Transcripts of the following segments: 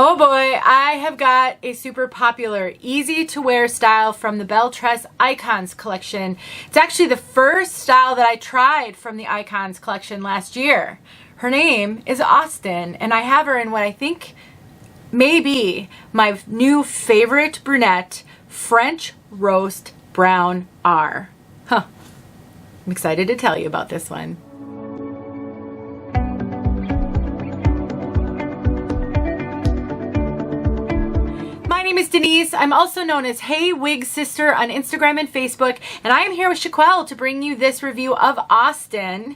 Oh boy, I have got a super popular, easy to wear style from the Belle Tress Icons collection. It's actually the first style that I tried from the Icons collection last year. Her name is Austen, and I have her in what I think may be my new favorite brunette, French Roast Brown R. Huh. I'm excited to tell you about this one. My name is Denise. I'm also known as heywigsister on Instagram and Facebook, and I am here with 𝖺EEARki𝗂𝖺teЛ to bring you this review of Austen.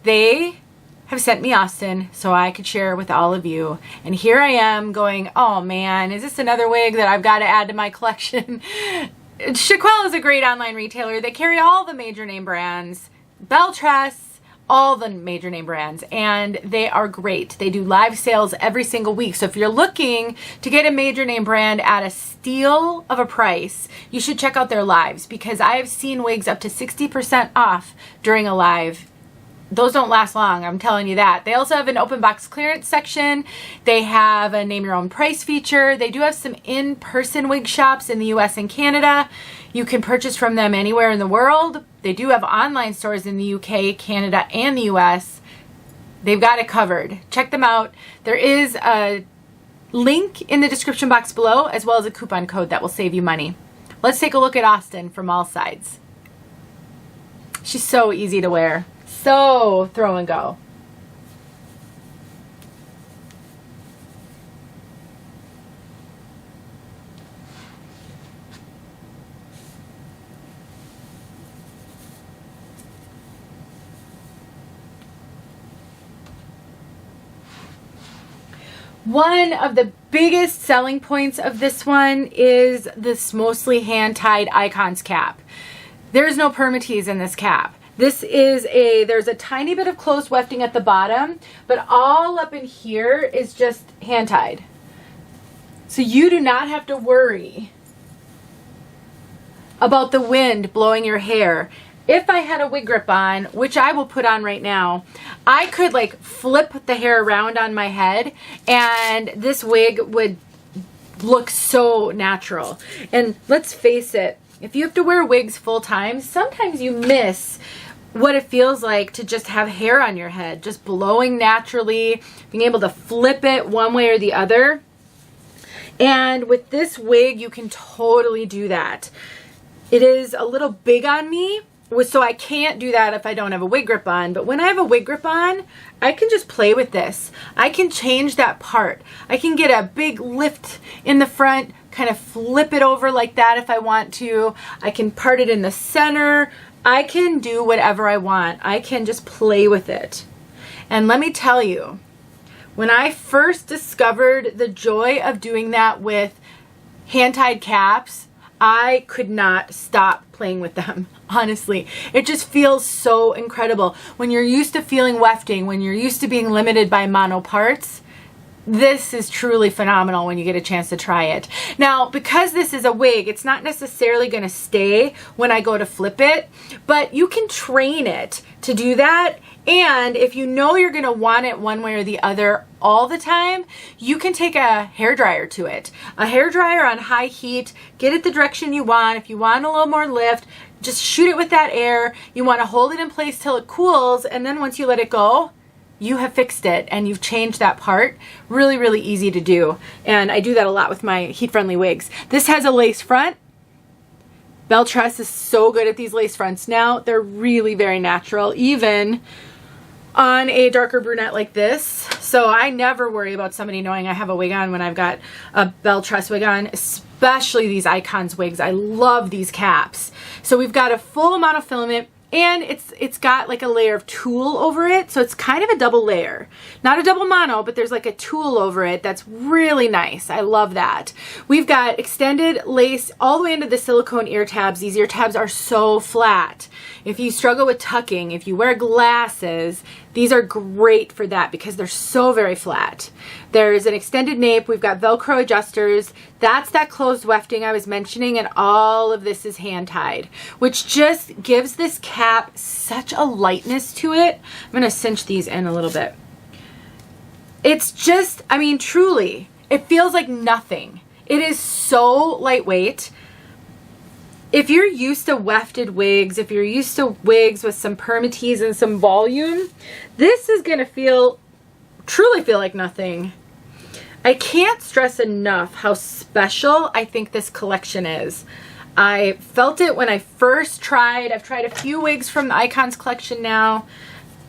They have sent me Austen so I could share with all of you. And here I am going, oh man, is this another wig that I've got to add to my collection? 𝗏Eki𝗎L is a great online retailer. They carry all the major name brands, Belle Tress, all the major name brands, and they are great. They do live sales every single week. So if you're looking to get a major name brand at a steal of a price, you should check out their lives, because I have seen wigs up to 60% off during a live. Those don't last long, I'm telling you that. They also have an open box clearance section. They have a name your own price feature. They do have some in-person wig shops in the US and Canada. You can purchase from them anywhere in the world. They do have online stores in the UK, Canada, and the US. They've got it covered. Check them out. There is a link in the description box below, as well as a coupon code that will save you money. Let's take a look at Austen from all sides. She's so easy to wear. So throw and go. One of the biggest selling points of this one is this mostly hand-tied Icons cap. There's no Permatease in this cap. This is there's a tiny bit of closed wefting at the bottom, but all up in here is just hand-tied. So you do not have to worry about the wind blowing your hair. If I had a wig grip on, which I will put on right now, I could like flip the hair around on my head and this wig would look so natural. And let's face it, if you have to wear wigs full time, sometimes you miss what it feels like to just have hair on your head, just blowing naturally, being able to flip it one way or the other. And with this wig, you can totally do that. It is a little big on me, so I can't do that if I don't have a wig grip on. But when I have a wig grip on, I can just play with this. I can change that part. I can get a big lift in the front, kind of flip it over like that if I want to. I can part it in the center. I can do whatever I want. I can just play with it. And let me tell you, when I first discovered the joy of doing that with hand-tied caps, I could not stop playing with them. Honestly, it just feels so incredible. When you're used to feeling wefting, when you're used to being limited by mono parts, this is truly phenomenal when you get a chance to try it. Now, because this is a wig, it's not necessarily going to stay when I go to flip it, but you can train it to do that. And if you know you're going to want it one way or the other all the time, you can take a hairdryer to it. A hairdryer on high heat, get it the direction you want. If you want a little more lift, just shoot it with that air. You want to hold it in place till it cools, and then once you let it go, you have fixed it and you've changed that part. Really, really easy to do. And I do that a lot with my heat-friendly wigs. This has a lace front. Belle Tress is so good at these lace fronts now. They're really very natural, even on a darker brunette like this. So I never worry about somebody knowing I have a wig on when I've got a Belle Tress wig on, especially these Icons wigs. I love these caps. So we've got a full monofilament, and it's got like a layer of tulle over it, so it's kind of a double layer. Not a double mono, but there's like a tulle over it that's really nice. I love that. We've got extended lace all the way into the silicone ear tabs. These ear tabs are so flat. If you struggle with tucking, if you wear glasses, these are great for that because they're so very flat. There's an extended nape. We've got Velcro adjusters. That's that closed wefting I was mentioning, and all of this is hand-tied, which just gives this cap such a lightness to it. I'm going to cinch these in a little bit. It's just, I mean, truly, It feels like nothing. It is so lightweight. If you're used to wefted wigs, if you're used to wigs with some permatease and some volume, this is going to truly feel like nothing. I can't stress enough how special I think this collection is. I felt it when I first tried. I've tried a few wigs from the Icons collection now.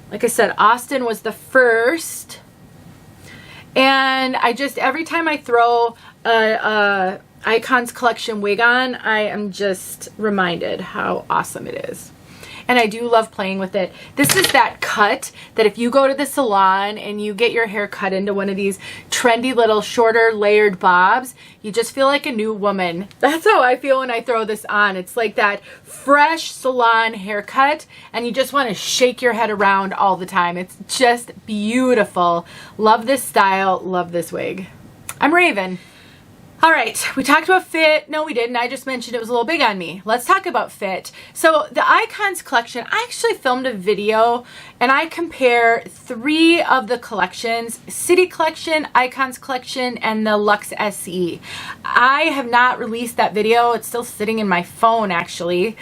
Like I said, Austen was the first. And I just, every time I throw a Icons collection wig on, I am just reminded how awesome it is. And I do love playing with it. This is that cut that if you go to the salon and you get your hair cut into one of these trendy little shorter layered bobs, you just feel like a new woman. That's how I feel when I throw this on. It's like that fresh salon haircut, and you just want to shake your head around all the time. It's just beautiful. Love this style. Love this wig. I'm raving. All right, we talked about fit. No, we didn't. I just mentioned it was a little big on me. Let's talk about fit. So the Icons collection, I actually filmed a video and I compare 3 of the collections: City Collection, Icons Collection, and the Luxe SE. I have not released that video. It's still sitting in my phone actually.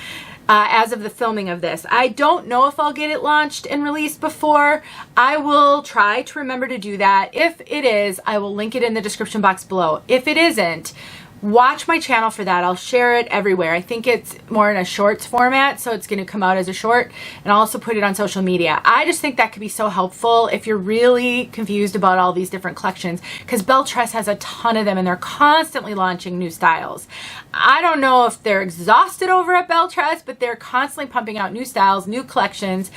As of the filming of this. I don't know if I'll get it launched and released before. I will try to remember to do that. If it is, I will link it in the description box below. If it isn't, watch my channel for that. I'll share it everywhere. I think it's more in a shorts format, so it's going to come out as a short, and I'll also put it on social media. I just think that could be so helpful if you're really confused about all these different collections, because Belle Tress has a ton of them and they're constantly launching new styles. I don't know if they're exhausted over at Belle Tress, but they're constantly pumping out new styles, new collections,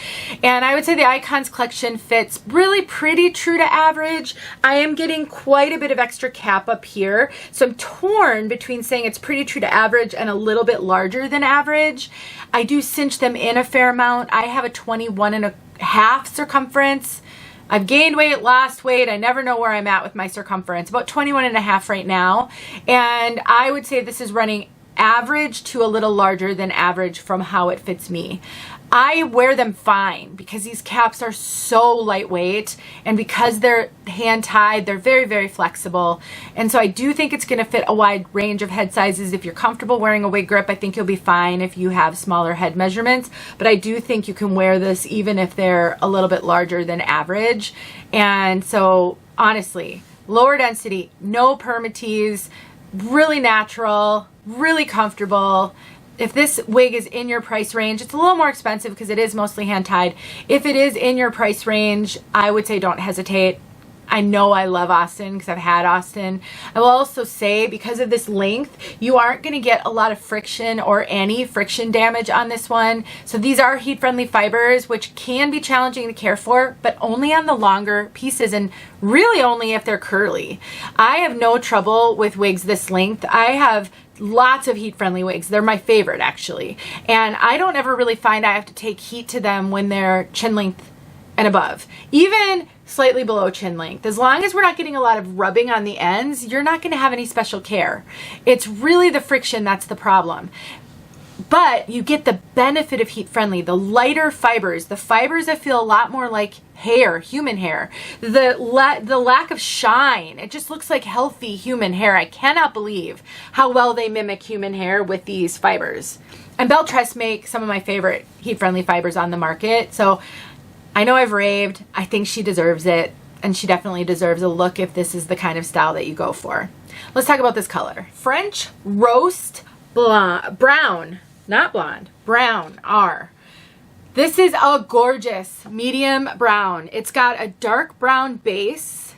and I would say the Icons collection fits really pretty true to average. I am getting quite a bit of extra cap up here, so I'm torn between saying it's pretty true to average and a little bit larger than average. I do cinch them in a fair amount. I have a 21.5 circumference. I've gained weight, lost weight. I never know where I'm at with my circumference. About 21.5 right now. And I would say this is running average to a little larger than average from how it fits me. I wear them fine because these caps are so lightweight, and because they're hand tied, they're very, very flexible. And so I do think it's going to fit a wide range of head sizes. If you're comfortable wearing a wig grip, I think you'll be fine if you have smaller head measurements. But I do think you can wear this even if they're a little bit larger than average. And so honestly, lower density, no permatease, really natural, really comfortable. If this wig is in your price range, it's a little more expensive because it is mostly hand tied. If it is in your price range, I would say don't hesitate. I know I love Austen because I've had Austen. I will also say, because of this length, you aren't going to get a lot of friction or any friction damage on this one. So these are heat-friendly fibers, which can be challenging to care for, but only on the longer pieces, and really only if they're curly. I have no trouble with wigs this length. I have lots of heat-friendly wigs. They're my favorite, actually. And I don't ever really find I have to take heat to them when they're chin length and above. Even slightly below chin length. As long as we're not getting a lot of rubbing on the ends, you're not going to have any special care. It's really the friction that's the problem. But you get the benefit of heat friendly, the lighter fibers, the fibers that feel a lot more like hair, human hair, the lack of shine. It just looks like healthy human hair. I cannot believe how well they mimic human hair with these fibers. And Belle Tress make some of my favorite heat friendly fibers on the market. So I know I've raved. I think she deserves it. And she definitely deserves a look if this is the kind of style that you go for. Let's talk about this color. French Roast Brown. Not blonde, brown, R. This is a gorgeous medium brown. It's got a dark brown base,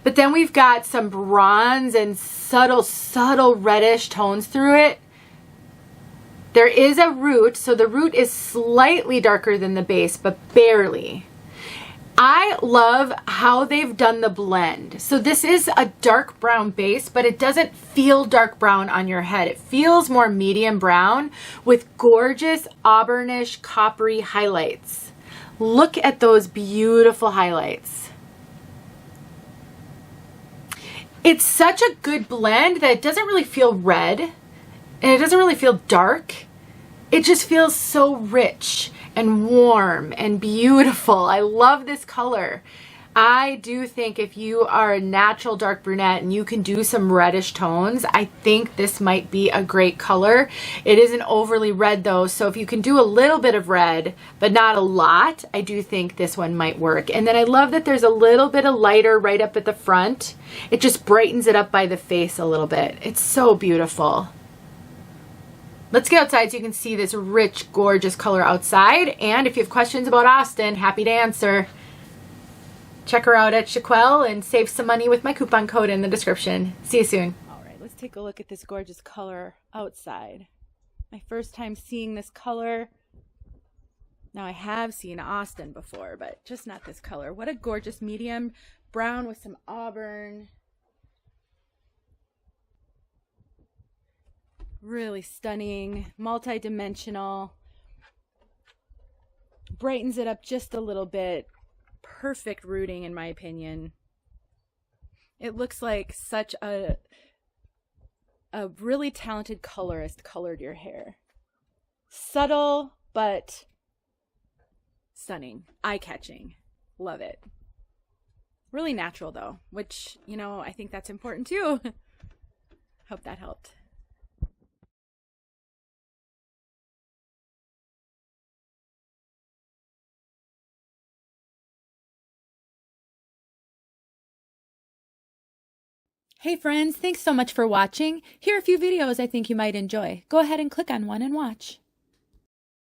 but then we've got some bronze and subtle reddish tones through it. There is a root, so the root is slightly darker than the base, but barely. I love how they've done the blend. So this is a dark brown base, but it doesn't feel dark brown on your head. It feels more medium brown with gorgeous auburnish coppery highlights. Look at those beautiful highlights. It's such a good blend that it doesn't really feel red and it doesn't really feel dark. It just feels so rich and warm and beautiful. I love this color. I do think if you are a natural dark brunette and you can do some reddish tones, I think this might be a great color. It isn't overly red though, so if you can do a little bit of red, but not a lot, I do think this one might work. And then I love that there's a little bit of lighter right up at the front. It just brightens it up by the face a little bit. It's so beautiful. Let's get outside so you can see this rich, gorgeous color outside. And if you have questions about Austen, happy to answer. Check her out at 𝗎 and save some money with my coupon code in the description. See you soon. All right, let's take a look at this gorgeous color outside. My first time seeing this color. Now I have seen Austen before, but just not this color. What a gorgeous medium brown with some auburn. Really stunning, multi-dimensional. Brightens it up just a little bit. Perfect rooting in my opinion. It looks like such a really talented colorist colored your hair. Subtle, but stunning, eye-catching. Love it. Really natural though, which, you know, I think that's important too. Hope that helped. Hey friends, thanks so much for watching. Here are a few videos I think you might enjoy. Go ahead and click on one and watch.